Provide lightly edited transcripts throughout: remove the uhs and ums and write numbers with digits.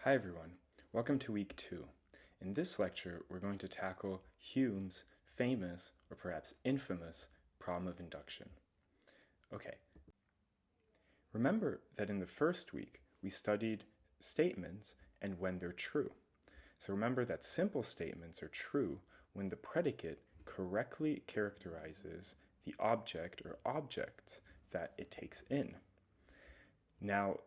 Hi everyone, welcome to week 2. In this lecture, we're going to tackle Hume's famous, or perhaps infamous, problem of induction. Okay, remember that in the first week, we studied statements and when they're true. So remember that simple statements are true when the predicate correctly characterizes the object or objects that it takes in. Now,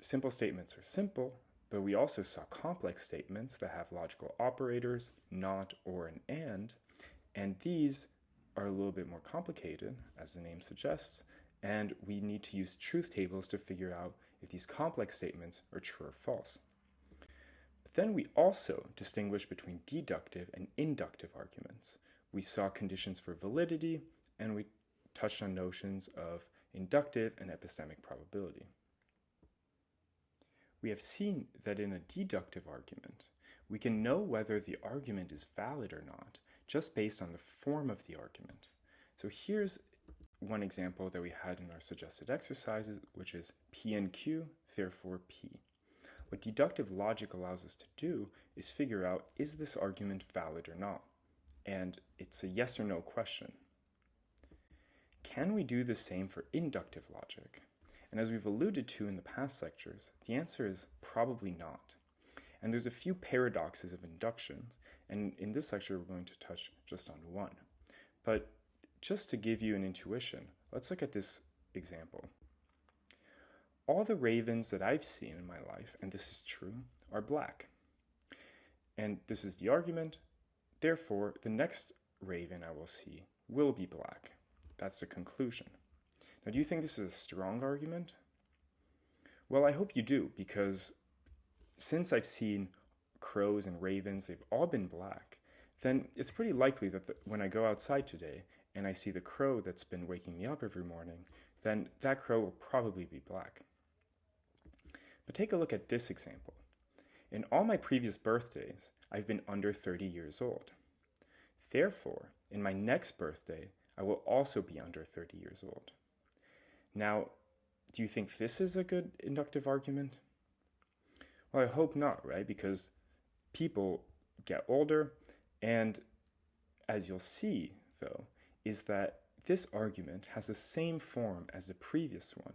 simple statements are simple, but we also saw complex statements that have logical operators, not, or, and these are a little bit more complicated, as the name suggests, and we need to use truth tables to figure out if these complex statements are true or false. But then we also distinguish between deductive and inductive arguments. We saw conditions for validity, and we touched on notions of inductive and epistemic probability. We have seen that in a deductive argument, we can know whether the argument is valid or not just based on the form of the argument. So here's one example that we had in our suggested exercises, which is P and Q, therefore P. What deductive logic allows us to do is figure out, is this argument valid or not? And it's a yes or no question. Can we do the same for inductive logic? And as we've alluded to in the past lectures, the answer is probably not. And there's a few paradoxes of induction, and in this lecture we're going to touch just on one. But just to give you an intuition, let's look at this example. All the ravens that I've seen in my life, and this is true, are black. And this is the argument, therefore the next raven I will see will be black. That's the conclusion. Now, do you think this is a strong argument? Well, I hope you do, because since I've seen crows and ravens, they've all been black, then it's pretty likely that when I go outside today and I see the crow that's been waking me up every morning, then that crow will probably be black. But take a look at this example. In all my previous birthdays, I've been under 30 years old. Therefore, in my next birthday, I will also be under 30 years old. Now, do you think this is a good inductive argument? Well, I hope not, right? Because people get older, and as you'll see, though, is that this argument has the same form as the previous one.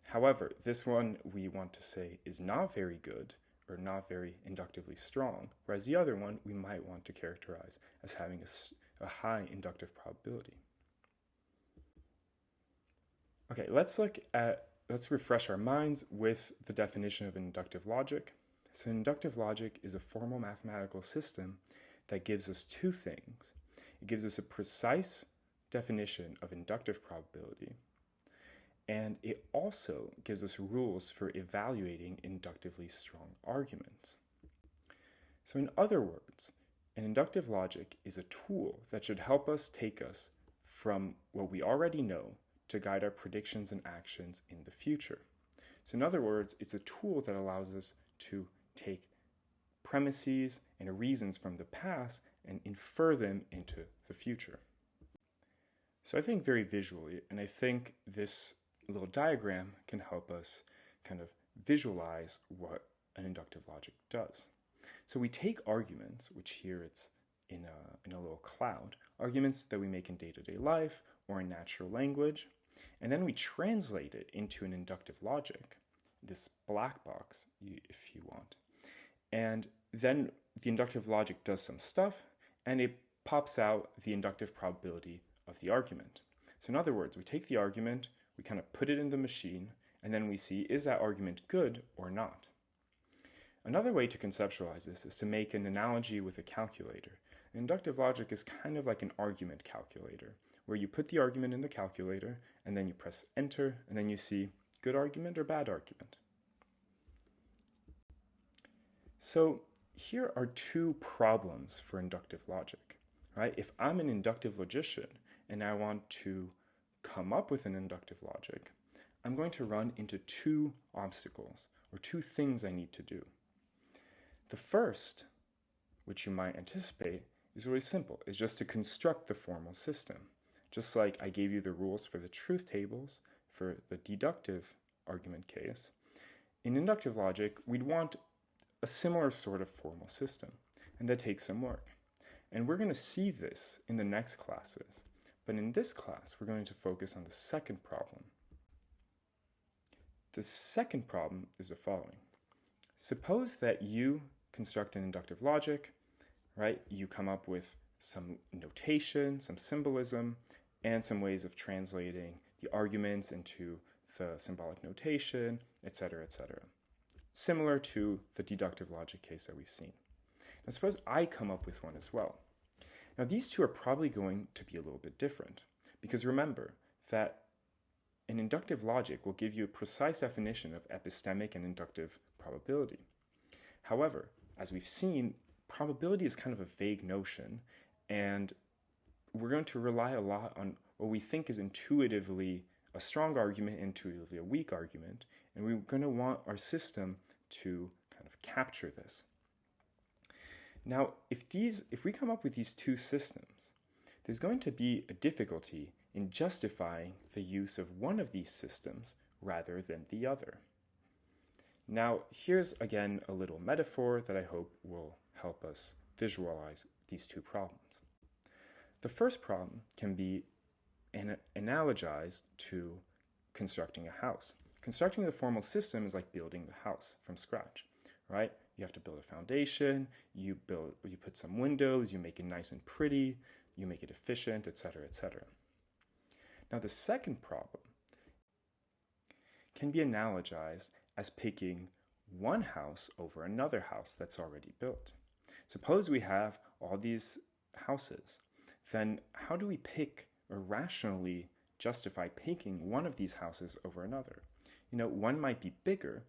However, this one we want to say is not very good or not very inductively strong, whereas the other one we might want to characterize as having a high inductive probability. Okay, let's refresh our minds with the definition of inductive logic. So inductive logic is a formal mathematical system that gives us two things. It gives us a precise definition of inductive probability, and it also gives us rules for evaluating inductively strong arguments. So in other words, an inductive logic is a tool that should help us take us from what we already know to guide our predictions and actions in the future. So in other words, it's a tool that allows us to take premises and reasons from the past and infer them into the future. So I think very visually, and I think this little diagram can help us kind of visualize what an inductive logic does. So we take arguments, which here it's in a little cloud, arguments that we make in day-to-day life or in natural language, and then we translate it into an inductive logic, this black box, if you want. And then the inductive logic does some stuff, and it pops out the inductive probability of the argument. So in other words, we take the argument, we kind of put it in the machine, and then we see, is that argument good or not? Another way to conceptualize this is to make an analogy with a calculator. Inductive logic is kind of like an argument calculator, where you put the argument in the calculator, and then you press enter, and then you see good argument or bad argument. So here are two problems for inductive logic, right? If I'm an inductive logician and I want to come up with an inductive logic, I'm going to run into two obstacles, or two things I need to do. The first, which you might anticipate, is really simple. It's just to construct the formal system. Just like I gave you the rules for the truth tables for the deductive argument case, in inductive logic, we'd want a similar sort of formal system, and that takes some work. And we're going to see this in the next classes, but in this class we're going to focus on the second problem. The second problem is the following. Suppose that you construct an inductive logic, right? You come up with some notation, some symbolism, and some ways of translating the arguments into the symbolic notation, etc., etc. Similar to the deductive logic case that we've seen. Now suppose I come up with one as well. Now these two are probably going to be a little bit different, because remember that an inductive logic will give you a precise definition of epistemic and inductive probability. However, as we've seen, probability is kind of a vague notion, and we're going to rely a lot on what we think is intuitively a strong argument, intuitively a weak argument, and we're going to want our system to kind of capture this. Now, if we come up with these two systems, there's going to be a difficulty in justifying the use of one of these systems rather than the other. Now, here's again a little metaphor that I hope will help us visualize these two problems. The first problem can be analogized to constructing a house. Constructing the formal system is like building the house from scratch, right? You have to build a foundation, you put some windows, you make it nice and pretty, you make it efficient, etc., etc. Now the second problem can be analogized as picking one house over another house that's already built. Suppose we have all these houses, then how do we pick or rationally justify picking one of these houses over another? One might be bigger,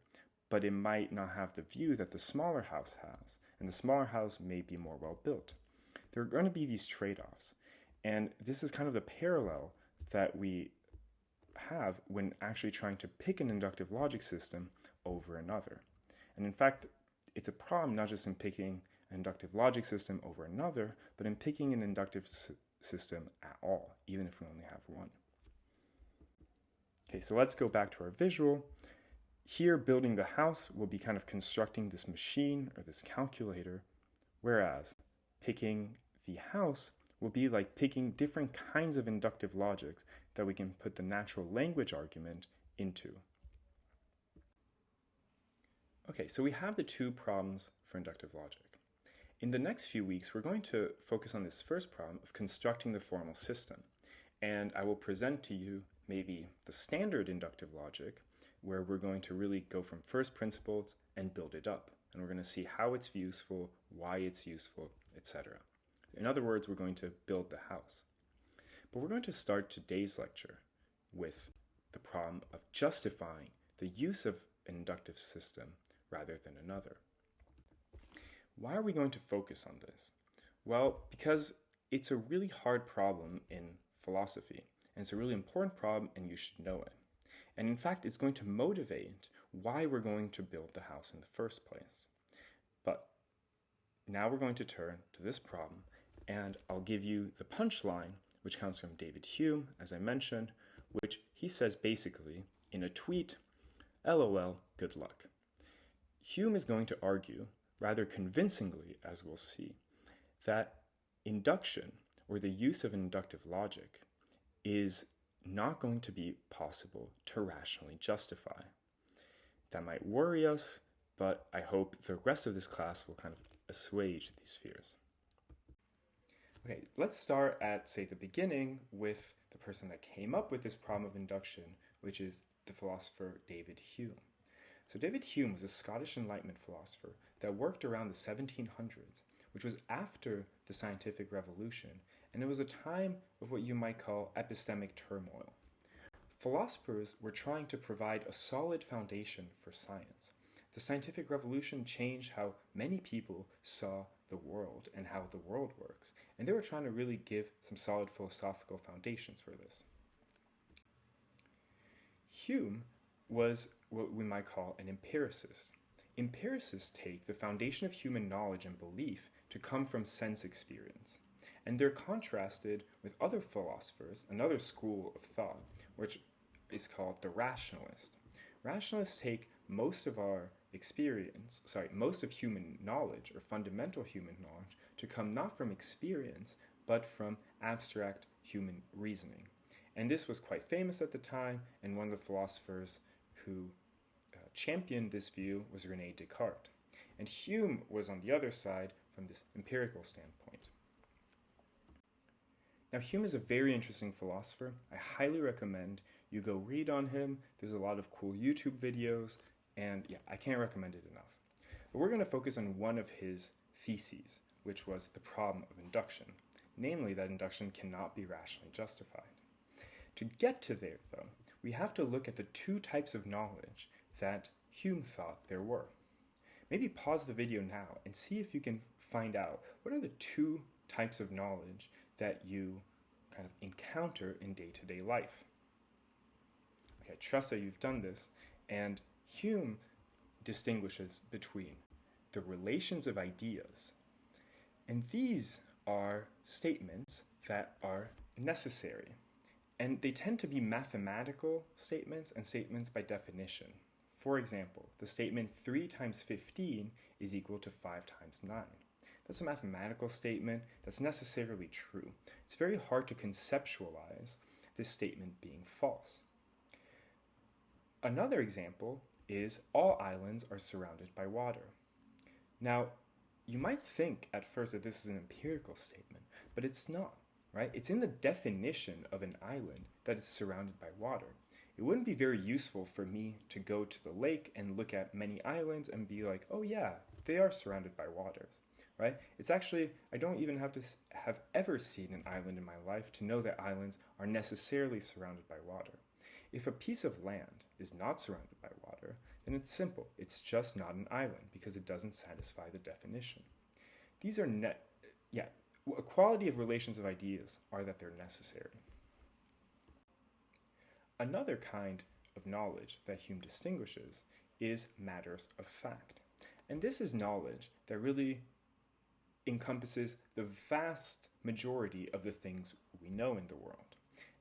but it might not have the view that the smaller house has, and the smaller house may be more well built. There are going to be these trade-offs, and this is kind of the parallel that we have when actually trying to pick an inductive logic system over another. And in fact, it's a problem not just in picking an inductive logic system over another, but in picking an inductive system at all, even if we only have one. Okay, so let's go back to our visual. Here, building the house will be kind of constructing this machine or this calculator, whereas picking the house will be like picking different kinds of inductive logics that we can put the natural language argument into. Okay, so we have the two problems for inductive logic. In the next few weeks, we're going to focus on this first problem of constructing the formal system. And I will present to you maybe the standard inductive logic, where we're going to really go from first principles and build it up. And we're going to see how it's useful, why it's useful, etc. In other words, we're going to build the house. But we're going to start today's lecture with the problem of justifying the use of an inductive system rather than another. Why are we going to focus on this? Well, because it's a really hard problem in philosophy, and it's a really important problem, and you should know it. And in fact, it's going to motivate why we're going to build the house in the first place. But now we're going to turn to this problem, and I'll give you the punchline, which comes from David Hume, as I mentioned, which he says basically in a tweet, LOL, good luck. Hume is going to argue, rather convincingly as we'll see, that induction, or the use of inductive logic, is not going to be possible to rationally justify. That might worry us, but I hope the rest of this class will kind of assuage these fears. Okay, let's start at, say, the beginning with the person that came up with this problem of induction, which is the philosopher David Hume. So David Hume was a Scottish Enlightenment philosopher that worked around the 1700s, which was after the scientific revolution, and it was a time of what you might call epistemic turmoil. Philosophers were trying to provide a solid foundation for science. The scientific revolution changed how many people saw the world and how the world works, and they were trying to really give some solid philosophical foundations for this. Hume was what we might call an empiricist. Empiricists take the foundation of human knowledge and belief to come from sense experience, and they're contrasted with other philosophers, another school of thought, which is called the rationalist. Rationalists take most of our most of human knowledge, or fundamental human knowledge, to come not from experience, but from abstract human reasoning. And this was quite famous at the time, and one of the philosophers who championed this view was René Descartes. And Hume was on the other side from this empirical standpoint. Now, Hume is a very interesting philosopher. I highly recommend you go read on him. There's a lot of cool YouTube videos, and yeah, I can't recommend it enough. But we're going to focus on one of his theses, which was the problem of induction, namely that induction cannot be rationally justified. To get to there, though, we have to look at the two types of knowledge that Hume thought there were. Maybe pause the video now and see if you can find out what are the two types of knowledge that you kind of encounter in day-to-day life. Okay, trust that you've done this, and Hume distinguishes between the relations of ideas, and these are statements that are necessary, and they tend to be mathematical statements and statements by definition. For example, the statement 3 times 15 is equal to 5 times 9. That's a mathematical statement that's necessarily true. It's very hard to conceptualize this statement being false. Another example is all islands are surrounded by water. Now, you might think at first that this is an empirical statement, but it's not, right? It's in the definition of an island that it's surrounded by water. It wouldn't be very useful for me to go to the lake and look at many islands and be like, oh yeah, they are surrounded by waters, right? It's actually, I don't even have to have ever seen an island in my life to know that islands are necessarily surrounded by water. If a piece of land is not surrounded by water, then it's simple. It's just not an island because it doesn't satisfy the definition. These are a quality of relations of ideas are that they're necessary. Another kind of knowledge that Hume distinguishes is matters of fact. And this is knowledge that really encompasses the vast majority of the things we know in the world.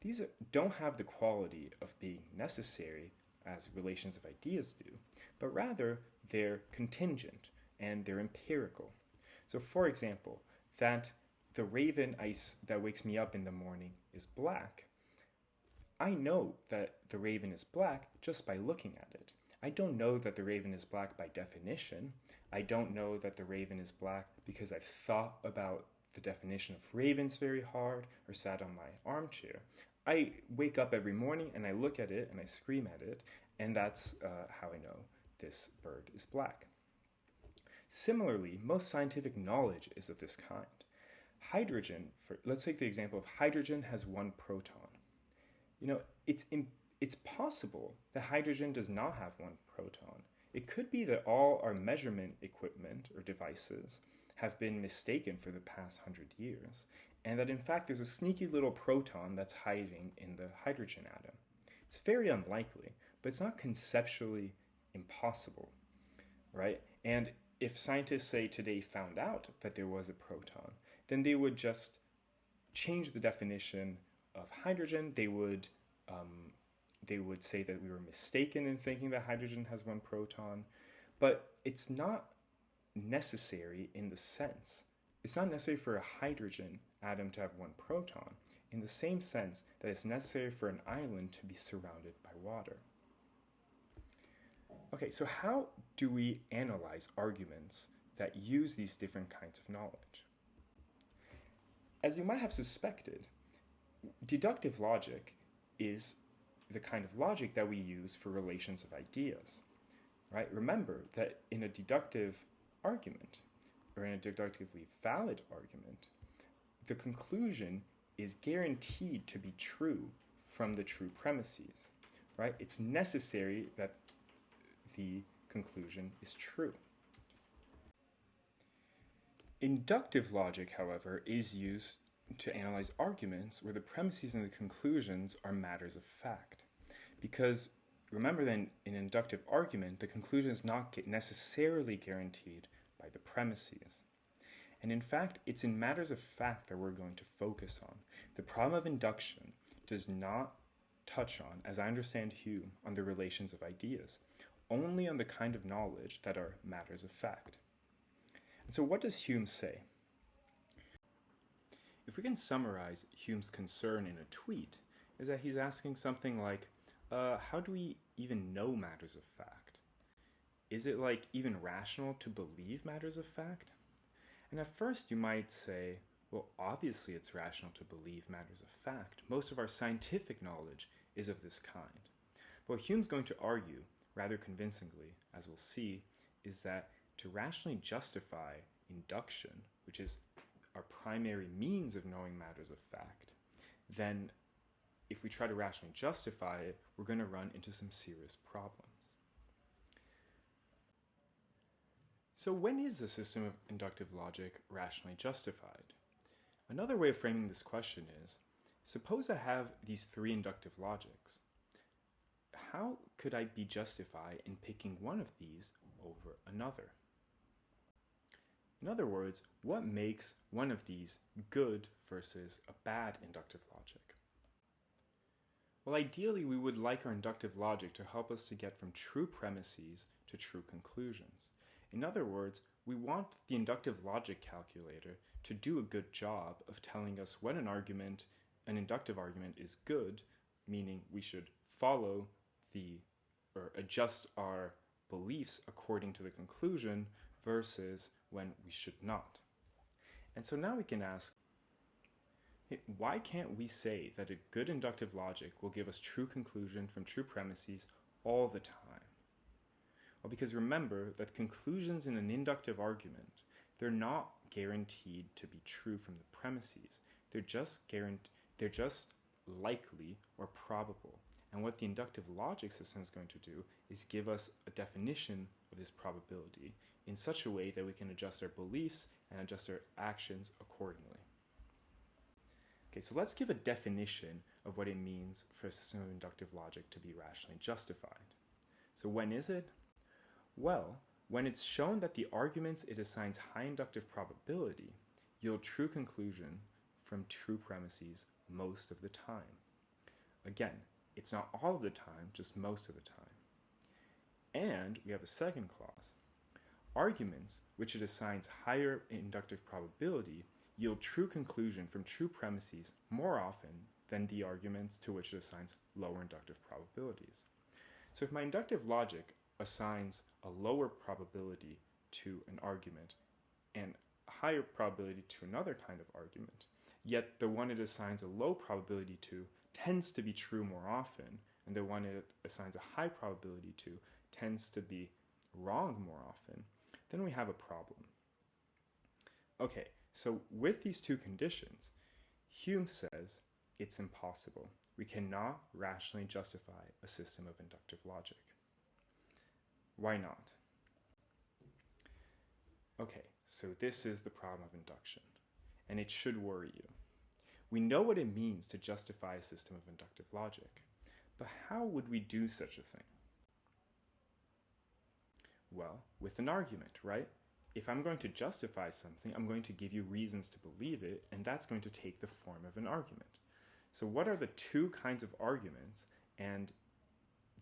These don't have the quality of being necessary as relations of ideas do, but rather they're contingent and they're empirical. So for example, that the raven that wakes me up in the morning is black, I know that the raven is black just by looking at it. I don't know that the raven is black by definition. I don't know that the raven is black because I've thought about the definition of ravens very hard or sat on my armchair. I wake up every morning and I look at it and I scream at it, and that's how I know this bird is black. Similarly, most scientific knowledge is of this kind. Hydrogen, let's take the example of hydrogen has 1 proton. You know, it's possible that hydrogen does not have 1 proton. It could be that all our measurement equipment or devices have been mistaken for the past 100 years, and that in fact there's a sneaky little proton that's hiding in the hydrogen atom. It's very unlikely, but it's not conceptually impossible, right? And if scientists say today found out that there was a proton, then they would just change the definition of hydrogen. They would say that we were mistaken in thinking that hydrogen has 1 proton, but it's not necessary in the sense. It's not necessary for a hydrogen atom to have 1 proton in the same sense that it's necessary for an island to be surrounded by water. Okay, so how do we analyze arguments that use these different kinds of knowledge? As you might have suspected, deductive logic is the kind of logic that we use for relations of ideas, right? Remember that in a deductive argument, or in a deductively valid argument, the conclusion is guaranteed to be true from the true premises, right? It's necessary that the conclusion is true. Inductive logic, however, is used to analyze arguments where the premises and the conclusions are matters of fact. Because remember that in inductive argument, the conclusion is not necessarily guaranteed by the premises. And in fact, it's in matters of fact that we're going to focus on. The problem of induction does not touch on, as I understand Hume, on the relations of ideas. only on the kind of knowledge that are matters of fact. And so what does Hume say? If we can summarize Hume's concern in a tweet, is that he's asking something like, how do we even know matters of fact? Is it like even rational to believe matters of fact? And at first you might say, well, obviously it's rational to believe matters of fact. Most of our scientific knowledge is of this kind. But what Hume's going to argue, rather convincingly, as we'll see, is that to rationally justify induction, which is our primary means of knowing matters of fact, then if we try to rationally justify it, we're going to run into some serious problems. So when is a system of inductive logic rationally justified? Another way of framing this question is, suppose I have these three inductive logics. How could I be justified in picking one of these over another? In other words, what makes one of these good versus a bad inductive logic? Well, ideally, we would like our inductive logic to help us to get from true premises to true conclusions. In other words, we want the inductive logic calculator to do a good job of telling us when an inductive argument is good, meaning we should follow or adjust our beliefs according to the conclusion, versus when we should not. And so now we can ask, why can't we say that a good inductive logic will give us true conclusion from true premises all the time? Well, because remember that conclusions in an inductive argument, they're not guaranteed to be true from the premises. They're just likely or probable. And what the inductive logic system is going to do is give us a definition of this probability in such a way that we can adjust our beliefs and adjust our actions accordingly. Okay, so let's give a definition of what it means for a system of inductive logic to be rationally justified. So when is it? Well, when it's shown that the arguments it assigns high inductive probability yield true conclusion from true premises most of the time. Again, it's not all of the time, just most of the time. And we have a second clause. Arguments which it assigns higher inductive probability yield true conclusion from true premises more often than the arguments to which it assigns lower inductive probabilities. So if my inductive logic assigns a lower probability to an argument and a higher probability to another kind of argument, yet the one it assigns a low probability to tends to be true more often, and the one it assigns a high probability to tends to be wrong more often, then we have a problem. Okay, so with these two conditions, Hume says it's impossible. We cannot rationally justify a system of inductive logic. Why not? Okay, so this is the problem of induction, and it should worry you. We know what it means to justify a system of inductive logic, but how would we do such a thing? Well, with an argument, right? If I'm going to justify something, I'm going to give you reasons to believe it, and that's going to take the form of an argument. So what are the two kinds of arguments, and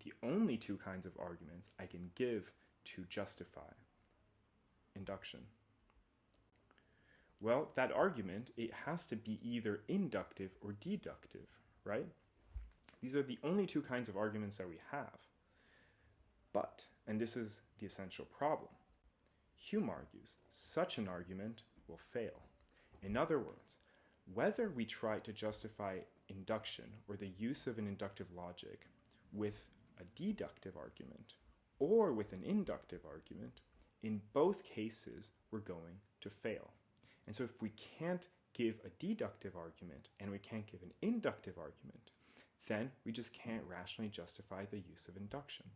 the only two kinds of arguments I can give to justify induction? Well, that argument, it has to be either inductive or deductive, right? These are the only two kinds of arguments that we have. But, and this is the essential problem, Hume argues such an argument will fail. In other words, whether we try to justify induction or the use of an inductive logic with a deductive argument or with an inductive argument, in both cases we're going to fail. And so if we can't give a deductive argument and we can't give an inductive argument, then we just can't rationally justify the use of induction.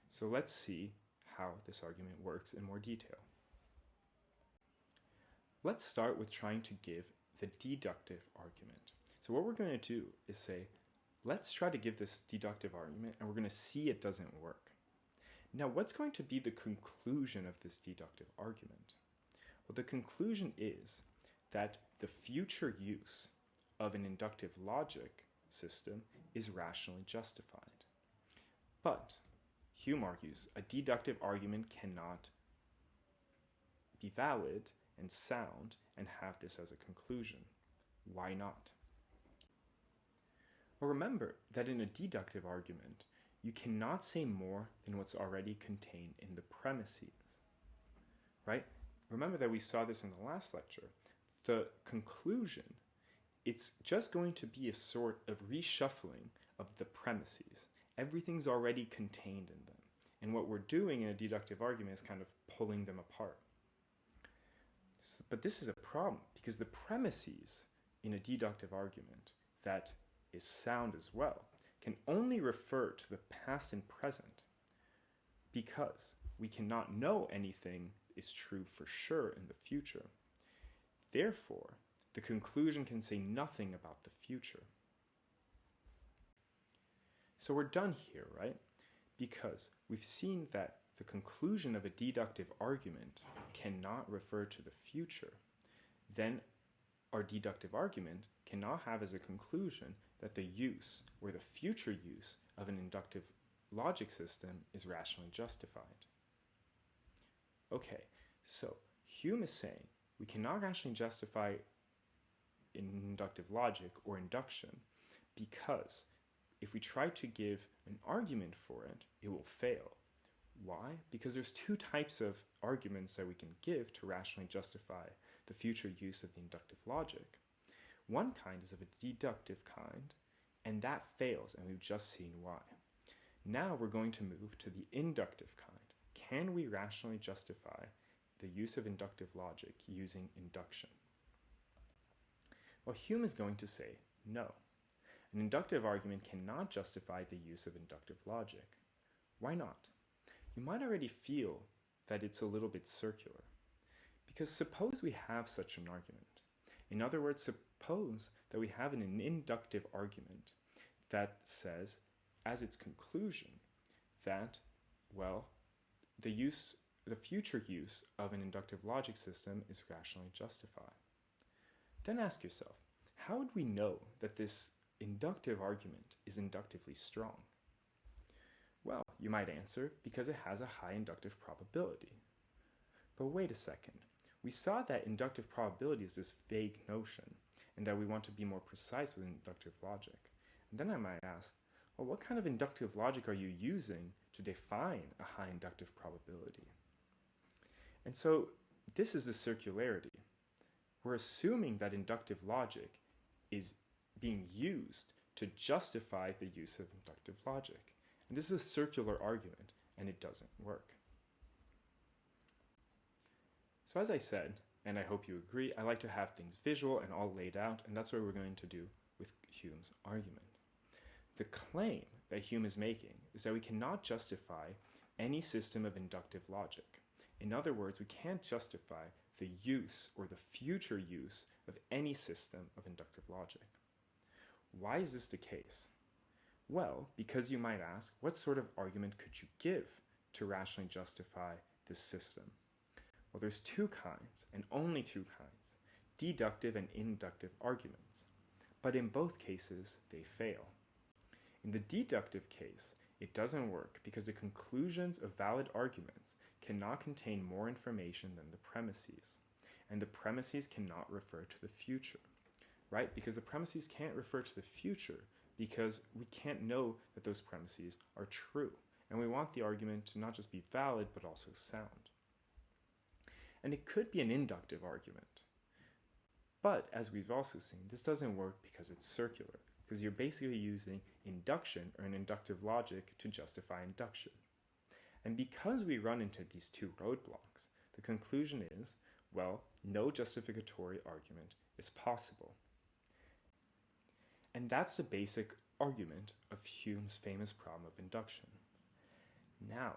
So let's see how this argument works in more detail. Let's start with trying to give the deductive argument. So what we're going to do is say, let's try to give this deductive argument, and we're going to see it doesn't work. Now, what's going to be the conclusion of this deductive argument? Well, the conclusion is that the future use of an inductive logic system is rationally justified. But Hume argues a deductive argument cannot be valid and sound and have this as a conclusion. Why not? Well, remember that in a deductive argument, you cannot say more than what's already contained in the premises, right? Remember that we saw this in the last lecture. The conclusion, it's just going to be a sort of reshuffling of the premises. Everything's already contained in them. And what we're doing in a deductive argument is kind of pulling them apart. But this is a problem because the premises in a deductive argument that is sound as well can only refer to the past and present because we cannot know anything is true for sure in the future. Therefore, the conclusion can say nothing about the future. So we're done here, right? Because we've seen that the conclusion of a deductive argument cannot refer to the future. Then our deductive argument cannot have as a conclusion that the use or the future use of an inductive logic system is rationally justified. Okay, so Hume is saying we cannot rationally justify inductive logic or induction because if we try to give an argument for it, it will fail. Why? Because there's two types of arguments that we can give to rationally justify the future use of the inductive logic. One kind is of a deductive kind, and that fails, and we've just seen why. Now we're going to move to the inductive kind. Can we rationally justify the use of inductive logic using induction? Well, Hume is going to say no. An inductive argument cannot justify the use of inductive logic. Why not? You might already feel that it's a little bit circular. Because suppose we have such an argument. In other words, suppose that we have an inductive argument that says, as its conclusion, that, well, the future use of an inductive logic system is rationally justified. Then ask yourself, how would we know that this inductive argument is inductively strong? Well, you might answer, because it has a high inductive probability. But wait a second. We saw that inductive probability is this vague notion, and that we want to be more precise with inductive logic. And then I might ask, well, what kind of inductive logic are you using to define a high inductive probability? And so this is the circularity. We're assuming that inductive logic is being used to justify the use of inductive logic. And this is a circular argument, and it doesn't work. So as I said, and I hope you agree, I like to have things visual and all laid out, and that's what we're going to do with Hume's argument. The claim that Hume is making is that we cannot justify any system of inductive logic. In other words, we can't justify the use or the future use of any system of inductive logic. Why is this the case? Well, because you might ask, what sort of argument could you give to rationally justify this system? Well, there's two kinds, and only two kinds, deductive and inductive arguments. But in both cases, they fail. In the deductive case, it doesn't work because the conclusions of valid arguments cannot contain more information than the premises. And the premises cannot refer to the future, right? Because the premises can't refer to the future because we can't know that those premises are true. And we want the argument to not just be valid, but also sound. And it could be an inductive argument. But as we've also seen, this doesn't work because it's circular, because you're basically using induction or an inductive logic to justify induction. And because we run into these two roadblocks, the conclusion is, well, no justificatory argument is possible. And that's the basic argument of Hume's famous problem of induction. Now,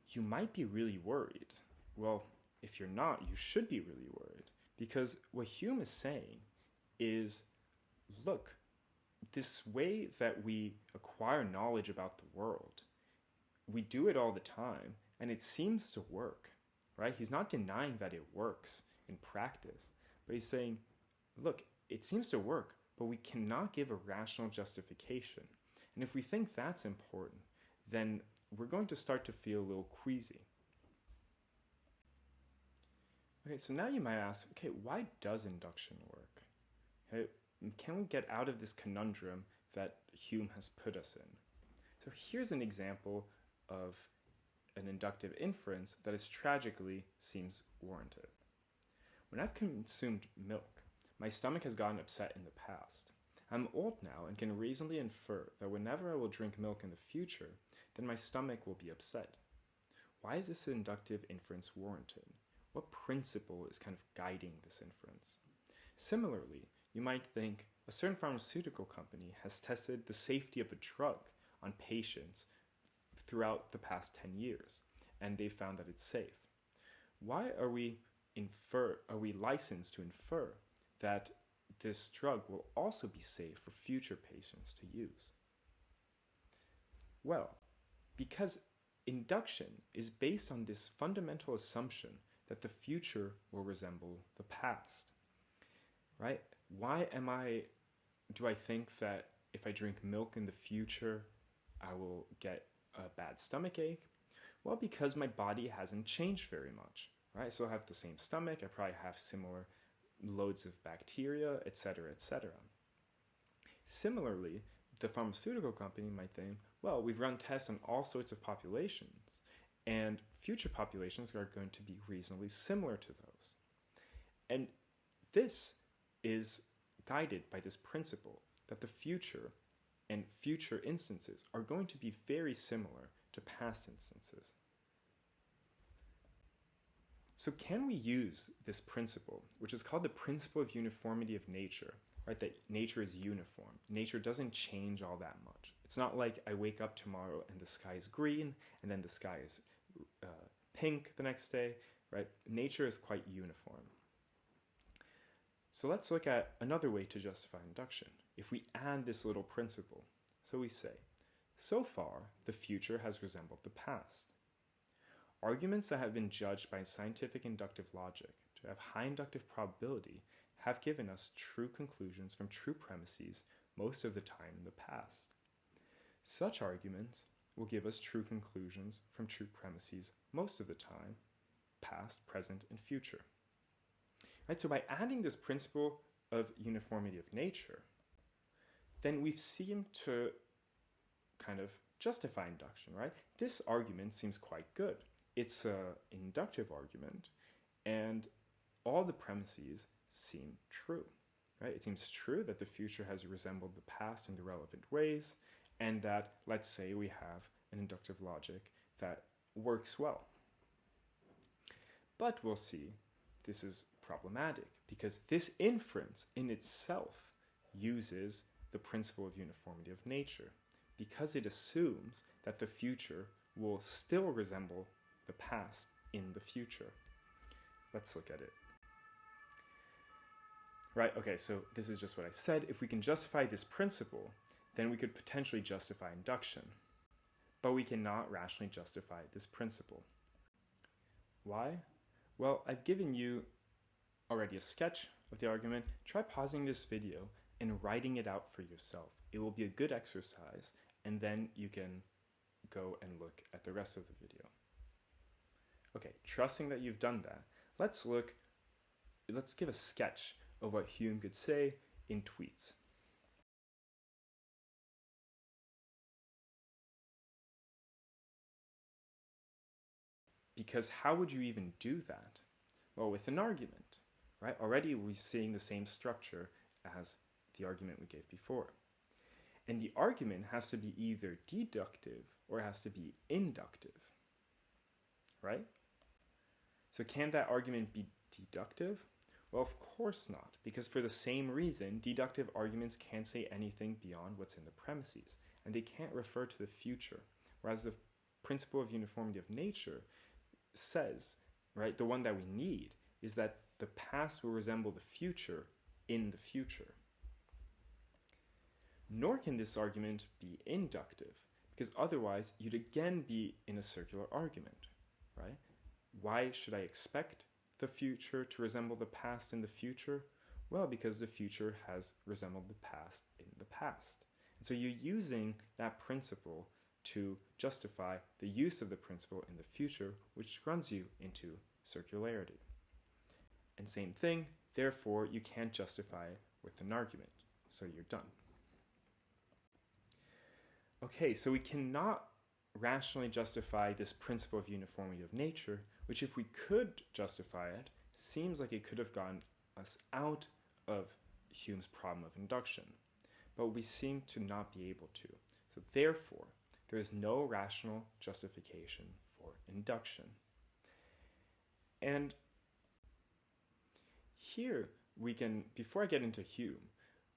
you might be really worried. Well, if you're not, you should be really worried, because what Hume is saying is, look, this way that we acquire knowledge about the world, we do it all the time, and it seems to work, right? He's not denying that it works in practice, but he's saying, look, it seems to work, but we cannot give a rational justification. And if we think that's important, then we're going to start to feel a little queasy. Okay, so now you might ask, okay, why does induction work? Okay, can we get out of this conundrum that Hume has put us in? So here's an example of an inductive inference that is tragically seems warranted. When I've consumed milk, my stomach has gotten upset in the past. I'm old now and can reasonably infer that whenever I will drink milk in the future, then my stomach will be upset. Why is this inductive inference warranted? What principle is kind of guiding this inference? Similarly, you might think a certain pharmaceutical company has tested the safety of a drug on patients throughout the past 10 years, and they found that it's safe. Why are we licensed to infer that this drug will also be safe for future patients to use? Well, because induction is based on this fundamental assumption that the future will resemble the past, right? Why do I think that if I drink milk in the future, I will get a bad stomach ache? Well, because my body hasn't changed very much, right? So I have the same stomach, I probably have similar loads of bacteria, etc., etc. Similarly, the pharmaceutical company might think, well, we've run tests on all sorts of populations, and future populations are going to be reasonably similar to those. And this is guided by this principle that the future and future instances are going to be very similar to past instances. So can we use this principle, which is called the principle of uniformity of nature, right? That nature is uniform. Nature doesn't change all that much. It's not like I wake up tomorrow and the sky is green and then the sky is pink the next day, right? Nature is quite uniform. So let's look at another way to justify induction. If we add this little principle, so we say, so far, the future has resembled the past. Arguments that have been judged by scientific inductive logic to have high inductive probability have given us true conclusions from true premises most of the time in the past. Such arguments will give us true conclusions from true premises most of the time, past, present, and future. Right, so by adding this principle of uniformity of nature, then we've seemed to kind of justify induction, right? This argument seems quite good. It's an inductive argument, and all the premises seem true, right? It seems true that the future has resembled the past in the relevant ways, and that, let's say, we have an inductive logic that works well. But we'll see this is problematic because this inference in itself uses the principle of uniformity of nature because it assumes that the future will still resemble the past in the future. Let's look at it. Right, okay, so this is just what I said. If we can justify this principle, then we could potentially justify induction. But we cannot rationally justify this principle. Why? Well, I've given you already a sketch of the argument. Try pausing this video and writing it out for yourself. It will be a good exercise, and then you can go and look at the rest of the video. Okay, trusting that you've done that, let's give a sketch of what Hume could say in tweets. Because how would you even do that? Well, with an argument, right? Already we're seeing the same structure as the argument we gave before. And the argument has to be either deductive or it has to be inductive, right? So can that argument be deductive? Well, of course not, because for the same reason, deductive arguments can't say anything beyond what's in the premises, and they can't refer to the future, whereas the principle of uniformity of nature says, right, the one that we need is that the past will resemble the future in the future. Nor can this argument be inductive, because otherwise you'd again be in a circular argument, right? Why should I expect the future to resemble the past in the future? Well, because the future has resembled the past in the past. And so you're using that principle to justify the use of the principle in the future, which runs you into circularity. And same thing, therefore you can't justify it with an argument, so you're done. Okay, so we cannot rationally justify this principle of uniformity of nature, which if we could justify it, seems like it could have gotten us out of Hume's problem of induction. But we seem to not be able to. So therefore, there is no rational justification for induction. And here we can, before I get into Hume,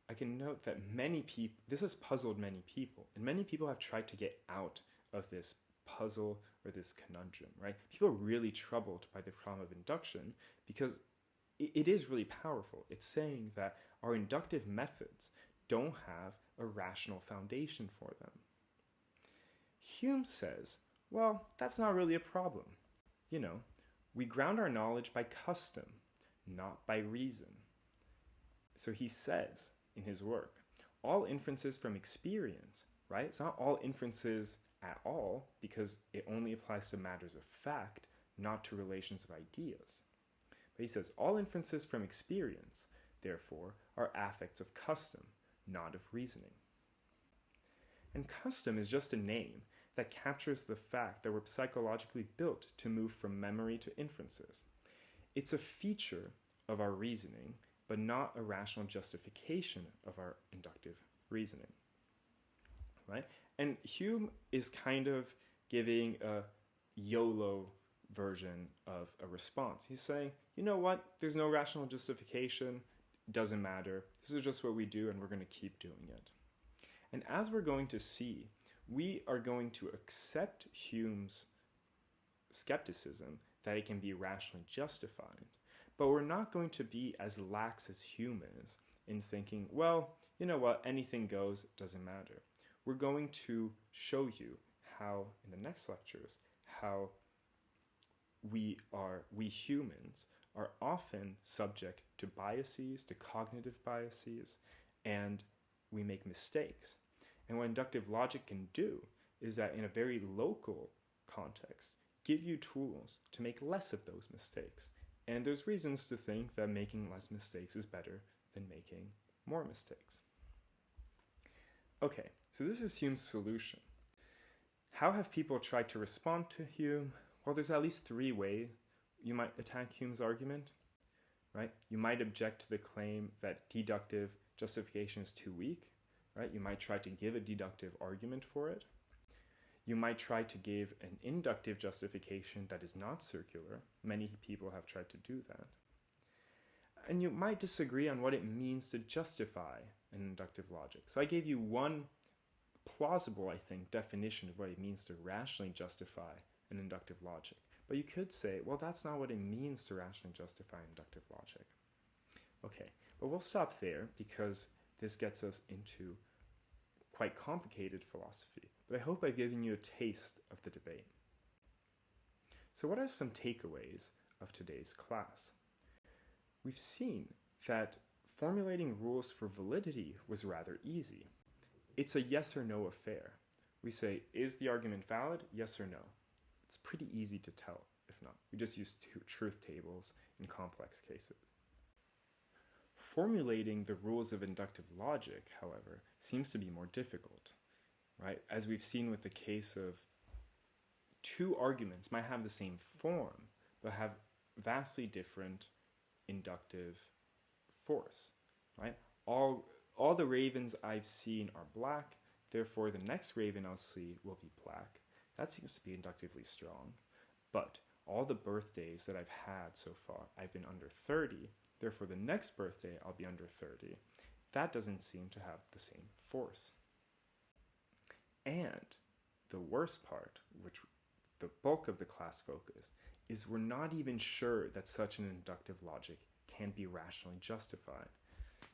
I can note that many people, this has puzzled many people, and many people have tried to get out of this puzzle or this conundrum, right? People are really troubled by the problem of induction because it is really powerful. It's saying that our inductive methods don't have a rational foundation for them. Hume says, well, that's not really a problem. You know, we ground our knowledge by custom, not by reason. So he says in his work, all inferences from experience, right? It's not all inferences at all because it only applies to matters of fact, not to relations of ideas. But he says, all inferences from experience, therefore, are affects of custom, not of reasoning. And custom is just a name that captures the fact that we're psychologically built to move from memory to inferences. It's a feature of our reasoning, but not a rational justification of our inductive reasoning, right? And Hume is kind of giving a YOLO version of a response. He's saying, you know what, there's no rational justification, doesn't matter, this is just what we do and we're going to keep doing it. And as we're going to see, we are going to accept Hume's skepticism that it can be rationally justified, but we're not going to be as lax as Hume is in thinking, well, you know what, anything goes, doesn't matter. We're going to show you how, in the next lectures, how we humans are often subject to biases, to cognitive biases, and we make mistakes. And what inductive logic can do is that in a very local context, give you tools to make less of those mistakes. And there's reasons to think that making less mistakes is better than making more mistakes. Okay, so this is Hume's solution. How have people tried to respond to Hume? Well, there's at least 3 ways you might attack Hume's argument, right? You might object to the claim that deductive justification is too weak, right? You might try to give a deductive argument for it. You might try to give an inductive justification that is not circular. Many people have tried to do that. And you might disagree on what it means to justify an inductive logic. So I gave you one plausible, I think, definition of what it means to rationally justify an inductive logic. But you could say, well, that's not what it means to rationally justify inductive logic. Okay, but we'll stop there because this gets us into quite complicated philosophy. But I hope I've given you a taste of the debate. So what are some takeaways of today's class? We've seen that formulating rules for validity was rather easy. It's a yes or no affair. We say, is the argument valid? Yes or no. It's pretty easy to tell, if not. We just use truth tables in complex cases. Formulating the rules of inductive logic, however, seems to be more difficult, right? As we've seen with the case of 2 arguments might have the same form, but have vastly different inductive force, right? All the ravens I've seen are black, therefore the next raven I'll see will be black. That seems to be inductively strong. But all the birthdays that I've had so far, I've been under 30, therefore the next birthday I'll be under 30. That doesn't seem to have the same force. And the worst part, which the bulk of the class focus, is we're not even sure that such an inductive logic can be rationally justified.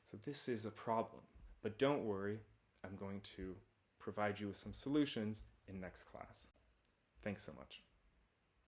So this is a problem. But don't worry, I'm going to provide you with some solutions in next class. Thanks so much.